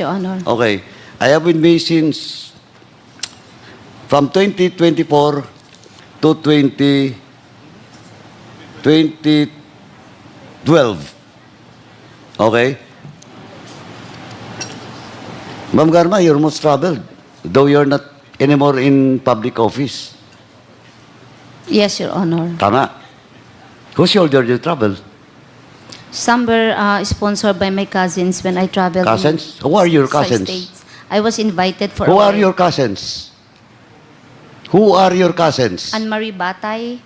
Your Honor. Okay. I have been me since from 2024 to 2012. Okay? Ma'am Garma, you're most traveled, though you're not anymore in public office. Yes, Your Honor. Tama. Whose shoulder you travel? Some were sponsored by my cousins when I traveled. Cousins? Who are your Five cousins? states. I was invited for. Who are your cousins? Who are your cousins? Anne-Marie Batay.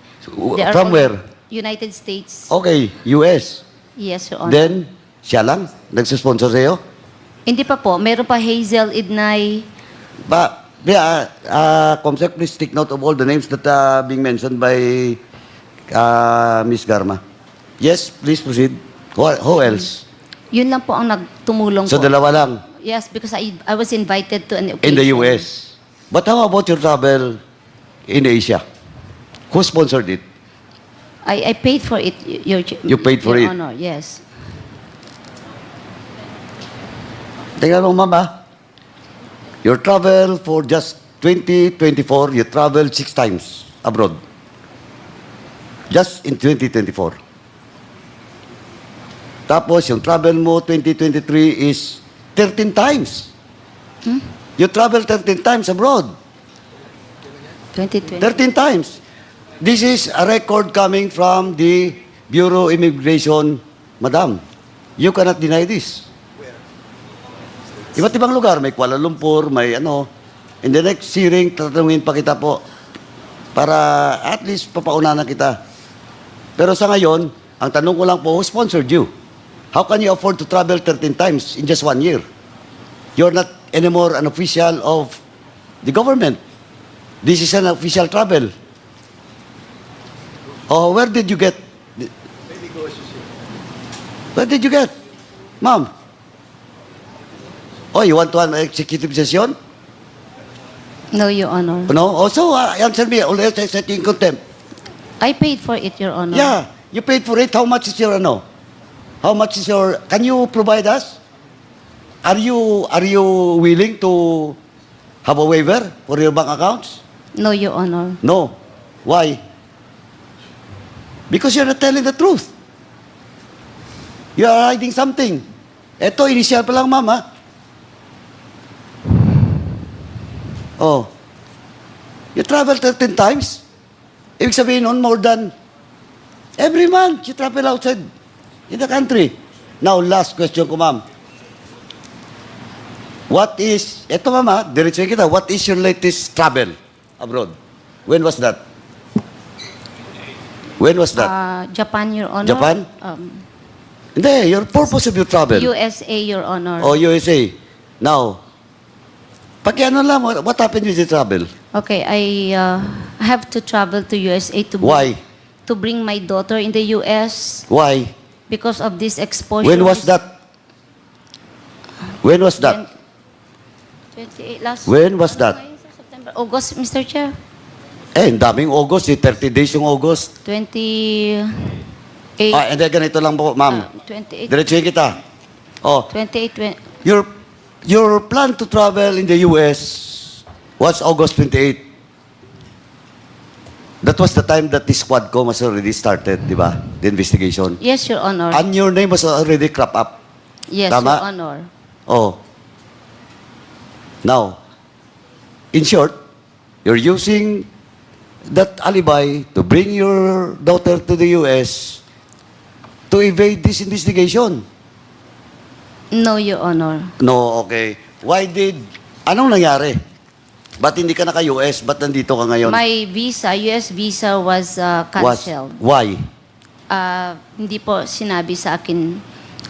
From where? United States. Okay, US. Yes, Your Honor. Then, siya lang? Nagsisponsor sa'yo? Hindi pa po. Meron pa Hazel Idnay. Comsec, please take note of all the names that being mentioned by Ms. Garma. Yes, please proceed. Who else? Yun lang po ang nagtumulong So, po. dalawa lang Yes, because I was invited to an occasion. in the US. But how about your travel in Asia? Who sponsored it? I paid for it, You paid for it? Your Honor, yes. Tingnan mo, mama. Your travel for just 2024, you traveled 6 times abroad. Just in 2024. Tapos, yung travel mo 2023 is 13 times. You travel 13 times abroad. 2020. 13 times. This is a record coming from the Bureau of Immigration, Madam. You cannot deny this. Iba't ibang lugar, may Kuala Lumpur, may ano. In the next hearing, tatanungin pa kita po para at least papaunahan kita. Pero sa ngayon, ang tanong ko lang po, who sponsored you? How can you afford to travel 13 times in just 1 year? You're not anymore an official of the government. This is an official travel. Oh, where did you get? Where did you get? Ma'am? Oh, you want to an executive session? No, Your Honor. No? Also, answer me. Always I set you in contempt. I paid for it, Your Honor. Yeah, you paid for it. How much is your ano? How much is your? Can you provide us? Are you willing to have a waiver for your bank accounts? No, Your Honor. No. Why? Because you're not telling the truth. You are hiding something. Ito, initial pa lang, mama. Oh. You travel 13 times? Ibig sabihin nun, more than every month you travel outside in the country. Now, last question ko, ma'am. What is, eto mama, diretso kita, what is your latest travel abroad? When was that? When was that? Japan, Your Honor. Japan? Hindi, your purpose of your travel. USA, Your Honor. O USA. Now, ano lang, what happened with the travel? Okay, I have to travel to USA to Why? to bring my daughter in the US Why? because of this exposure. When was that? When was that? 28 last. When was that? Ngayon sa September, August, Mr. Chair. Ang daming August, 30 days yung August. 28. Hindi, ganito lang po, ma'am. 28. Diretsuhin kita. Oh, 28. your plan to travel in the US was August 28. That was the time that the Squadcom was already started, di ba? The investigation. Yes, Your Honor. And your name was already crop up. Yes, Tama? Your Honor. Oh. Now, in short, you're using that alibi to bring your daughter to the US to evade this investigation. No, Your Honor. No, okay. Anong nangyari? Ba't hindi ka naka-US? Ba't nandito ka ngayon? My visa, US visa was canceled. Why? Hindi po sinabi sa akin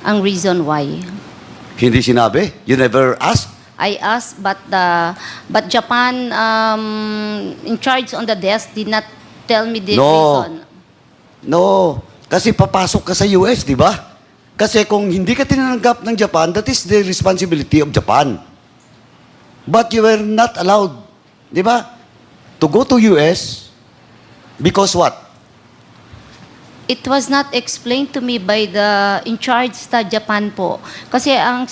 ang reason why. Hindi sinabi? You never asked? I asked, but Japan in charge on the desk did not tell me the reason. No. Kasi papasok ka sa US, di ba? Kasi kung hindi ka tinanggap ng Japan, that is the responsibility of Japan. But you were not allowed, di ba, to go to US because what? It was not explained to me by the in charge sa Japan po. Kasi ang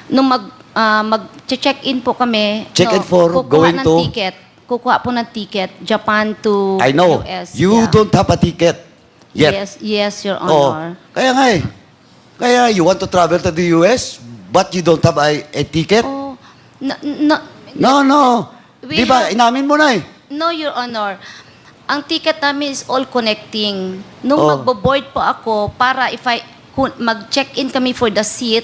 nung mag-check-in po kami, Check-in for kukuha going ng to? ticket. Kukuha po ng ticket, Japan to I know. US. You yeah. don't have a ticket yet. Yes, Your Oh, Honor. kaya nga eh. Kaya you want to travel to the US, but you don't have a ticket? Oh, no, No. We Di ba, have- inamin mo na eh. no, Your Honor. Ang ticket namin is all connecting. Nung Oh. magbo-board po ako, para mag-check-in kami for the seat,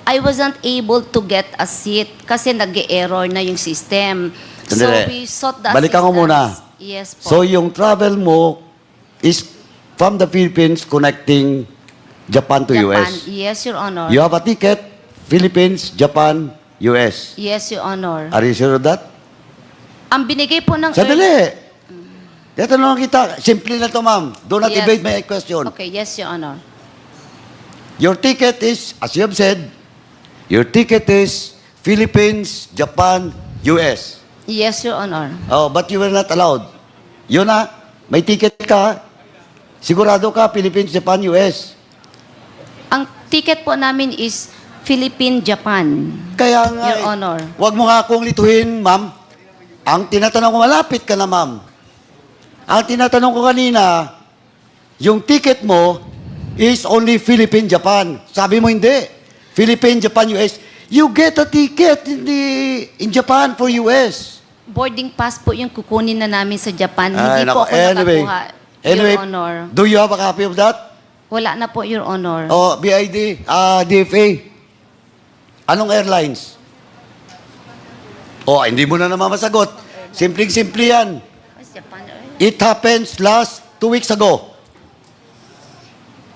I wasn't able to get a seat kasi nag-error na yung system. So Sandali. we sought the Balikan ko muna. assistance. Yes po. So yung travel mo is from the Philippines connecting Japan to Japan. US. Yes, Your Honor. You have a ticket, Philippines, Japan, US. Yes, Your Honor. Are you sure of that? Ang binigay po ng... Sandali. Tatanong kita. Simple na to, ma'am. Do not Yes. evade my question. Okay, yes, Your Honor. Your ticket is, as you have said, your ticket is Philippines, Japan, US. Yes, Your Honor. Oh, but you were not allowed. Yun na, may ticket ka, sigurado ka, Philippines, Japan, US. Ang ticket po namin is Philippine-Japan. Kaya nga, Your Honor. Huwag mo nga akong lituhin, ma'am. Ang tinatanong ko, malapit ka na, ma'am. Ang tinatanong ko kanina, yung ticket mo is only Philippine-Japan. Sabi mo hindi. Philippine-Japan, US. You get a ticket in Japan for US. Boarding pass po yung kukunin na namin sa Japan. Ay, Hindi po nako. ako nakakuha, Anyway, Your Honor. do you have a copy of that? Wala na po, Your Honor. Oh, BID, DFA. Anong airlines? Oh, hindi mo na naman masagot. Simpleng-simple yan. Japan Airlines. It happens last 2 weeks ago.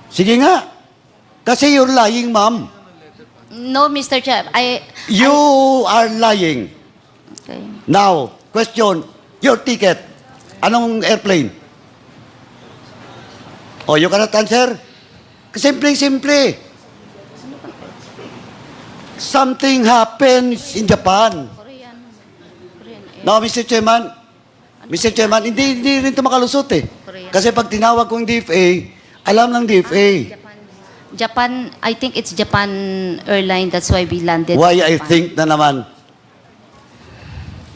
Sige nga. Kasi you're lying, ma'am. No, Mr. Chair. You are lying. Okay. Now, question. Your ticket. Anong airplane? Oh, you cannot answer? Simpleng-simple. Something happens in Japan. Korean Air. No, Mr. Chairman, hindi rin ito makalusot eh. Kasi pag tinawag ko yung DFA, alam ng DFA. Japan, I think it's Japan Airline. That's why we landed. Why in I Japan. think na naman.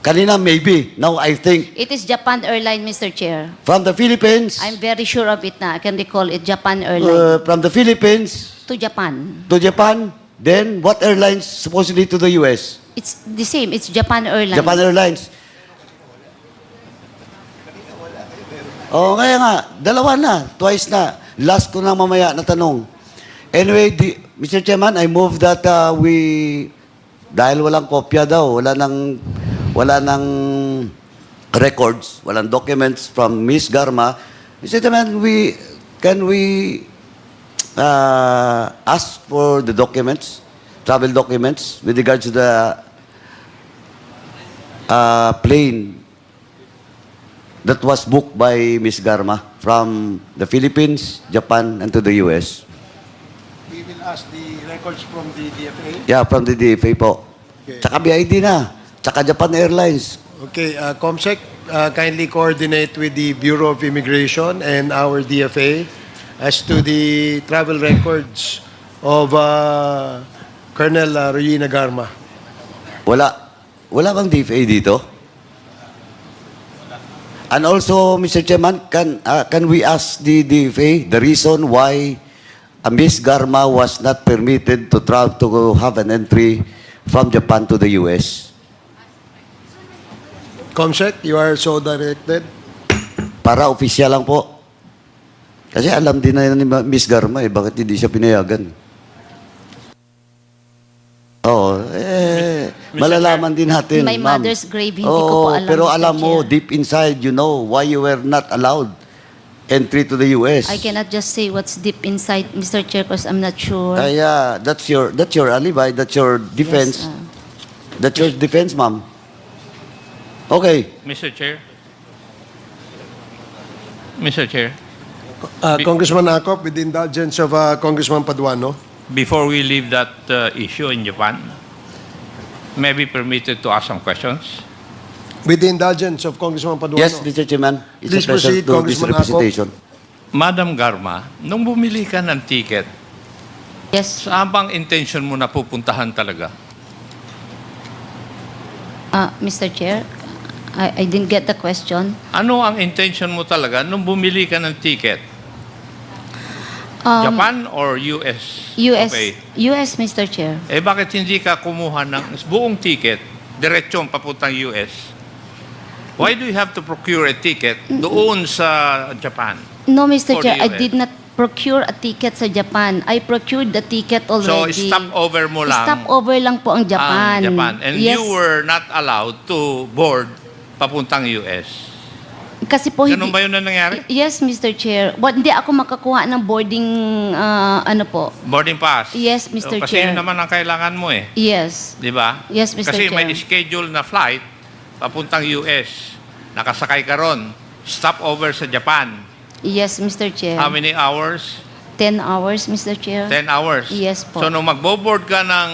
Kanina maybe, now I think. It is Japan Airline, Mr. Chair. From the Philippines, I'm very sure of it na. I can recall it, Japan Airline. from the Philippines To Japan. to Japan, then what airlines supposedly to the US? It's the same. It's Japan Airline. Japan Airlines. Oh, kaya nga, dalawa na, twice na. Last ko na mamaya na tanong. Anyway, Mr. Chairman, I move that dahil walang kopya daw, wala nang records, walang documents from Ms. Garma. Mr. Chairman, can we ask for the documents, travel documents, with regards to the plane that was booked by Ms. Garma from the Philippines, Japan, and to the US. We will ask the records from the DFA. Yeah, from the DFA po. Okay. Tsaka BID na. Tsaka Japan Airlines. Okay, COMSEC, kindly coordinate with the Bureau of Immigration and our DFA as to the travel records of Colonel Regina Garma. Wala bang DFA dito? And also, Mr. Chairman, can we ask the DFA the reason why Ms. Garma was not permitted to travel to have an entry from Japan to the US? COMSEC, you are so directed. Para opisyal lang po. Kasi alam din na ni Ms. Garma bakit hindi siya pinayagan. Oo, malalaman din natin, My ma'am. mother's grave, hindi ko po alam, Pero Mr. alam mo, Chair. deep inside, you know why you were not allowed entry to the US. I cannot just say what's deep inside, Mr. Chair, because I'm not sure. Kaya, that's your alibi, that's your defense. Yes, That's your defense, ma'am. Okay. Mr. Chair. Mr. Chair, Congressman Acop, with the indulgence of Congressman Paduano. before we leave that issue in Japan, may I be permitted to ask some questions? With the indulgence of Congressman Paduano. Yes, Mr. Chairman. It's Please a pleasure proceed, to this Congressman Acop. representation. Madam Garma, nung bumili ka ng ticket Yes, Saan bang intention mo na pupuntahan talaga? Mr. Chair, I didn't get the question. Ano ang intention mo talaga nung bumili ka ng ticket? Um, Japan or US? US, Okay. US, Mr. Chair. Eh bakit hindi ka kumuha ng buong ticket, diretsong papuntang US? Why do you have to procure a ticket doon sa Japan? No, Mr. For Chair, the I US. did not procure a ticket sa Japan. I procured the ticket So, already. stopover mo lang Stopover lang po ang Japan. ang Japan. And yes, you were not allowed to board papuntang US. kasi po Ganun ba yun na nangyari? Yes, Mr. Chair. Hindi ako makakuha ng boarding, ano po. Boarding pass? Yes, Mr. Kasi Chair. yun naman ang kailangan mo eh. Yes. Di ba? Yes, Mr. Kasi may Chair. schedule na flight papuntang US. Nakasakay ka ron. Stopover sa Japan. Yes, Mr. Chair. How many hours? 10 hours, Mr. Chair. 10 hours. Yes po. So, nung magbo-board ka ng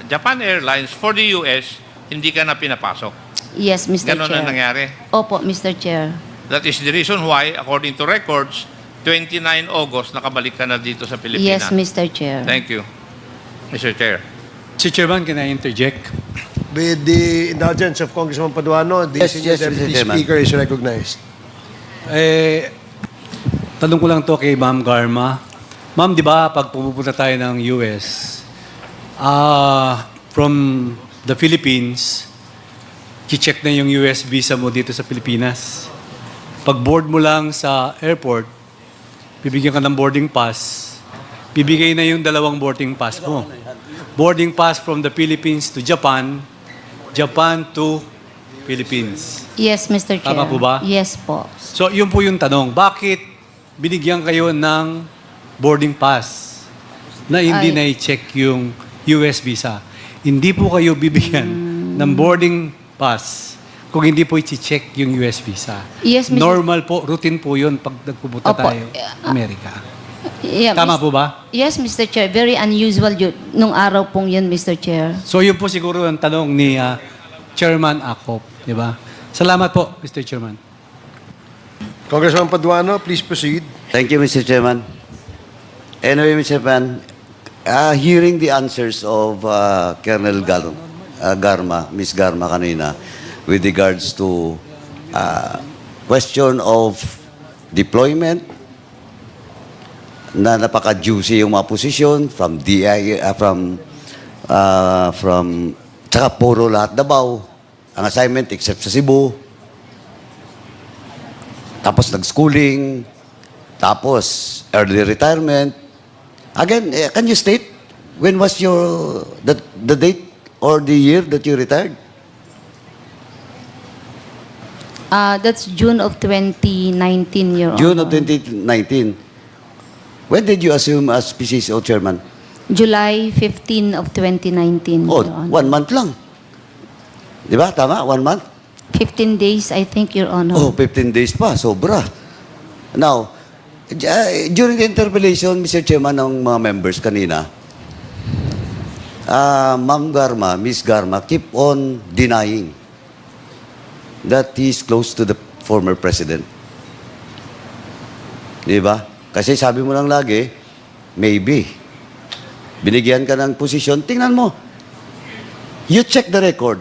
Japan Airlines for the US, hindi ka na pinapasok. Yes, Mr. Ganon Chair. na nangyari. Opo, Mr. Chair. That is the reason why, according to records, 29 August, nakabalik ka na dito sa Yes, Pilipinas. Mr. Chair. Thank you, Mr. Chair. Mr. Chairman, can I interject? With the indulgence of Congressman Paduano, the Yes, Senior yes, Mr. Deputy Chairman. Speaker is recognized. Tanong ko lang to kay Ma'am Garma. Ma'am, di ba pag pumupunta tayo ng US, from the Philippines, check na yung US visa mo dito sa Pilipinas. Pag board mo lang sa airport, bibigyan ka ng boarding pass, bibigay na yung dalawang boarding pass mo. Boarding pass from the Philippines to Japan, Japan to Philippines. Yes, Mr. Chair. Tama po ba? Yes po. So, yun po yung tanong. Bakit binigyan kayo ng boarding pass na hindi Ay. na-check yung US visa? Hindi po kayo bibigyan ng boarding pass kung hindi po i-check yung US visa. Yes, Mr. Normal po, routine po yun pag nagpupunta Opo. tayo Amerika. Yeah, Tama Mis- po ba? Yes, Mr. Chair. Very unusual yun, nung araw pong yun, Mr. Chair. So, yun po siguro ang tanong ni Chairman Acop. Di ba? Salamat po, Mr. Chairman. Congressman Paduano, please proceed. Thank you, Mr. Chairman. Anyway, Mr. Chairman, hearing the answers of Colonel Garma, Ms. Garma kanina, with regards to question of deployment, na napaka-juicy yung mga posisyon from DI, tsaka puro lahat Davao, ang assignment except sa Cebu. Tapos nag-schooling, tapos early retirement. Again, can you state when was the date or the year that you retired? That's June of 2019, Your June of Honor. 2019. When did you assume as PCSO chairman? July 15 of 2019, Oh, Your Honor. 1 month lang. Di ba? Tama? 1 month? 15 days, I think, Your Honor. Oh, 15 days pa. Sobra. Now, during the interpellation, Mr. Chairman, ng mga members kanina, Ma'am Garma, Miss Garma, keep on denying that he is close to the former president. Di ba? Kasi sabi mo lang lagi, maybe. Binigyan ka ng posisyon. Tingnan mo. You check the record.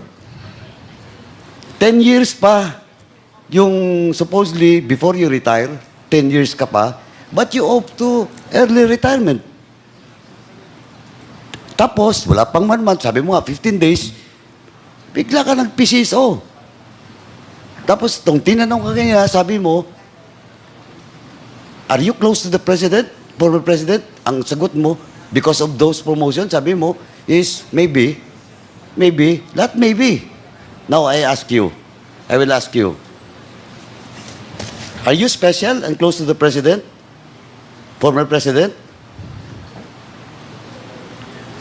10 years pa yung supposedly before you retire, 10 years ka pa, but you opt to early retirement. Tapos, wala pang 1 month, sabi mo nga, 15 days, bigla ka nag-PCSO. Tapos, itong tinanong ka kanya, sabi mo, are you close to the president, former president? Ang sagot mo, because of those promotions, sabi mo, is maybe, not maybe. Now, I will ask you, are you special and close to the president? Former president?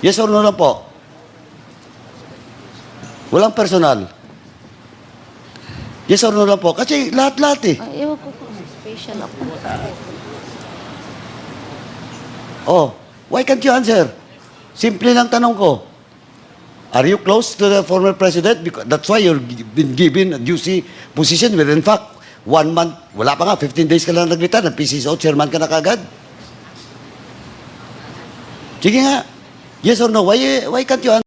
Yes or no lang po? Walang personal. Yes or no lang po? Kasi lahat-lahat eh. Ay, ewan ko kung special ako. Oh, why can't you answer? Simple lang tanong ko. Are you close to the former president? Because that's why you've been given a juicy position where in fact, 1 month, wala pa nga, 15 days ka lang nag-retire, ng PCSO, chairman ka na kagad. Sige nga. Yes or no? Why can't you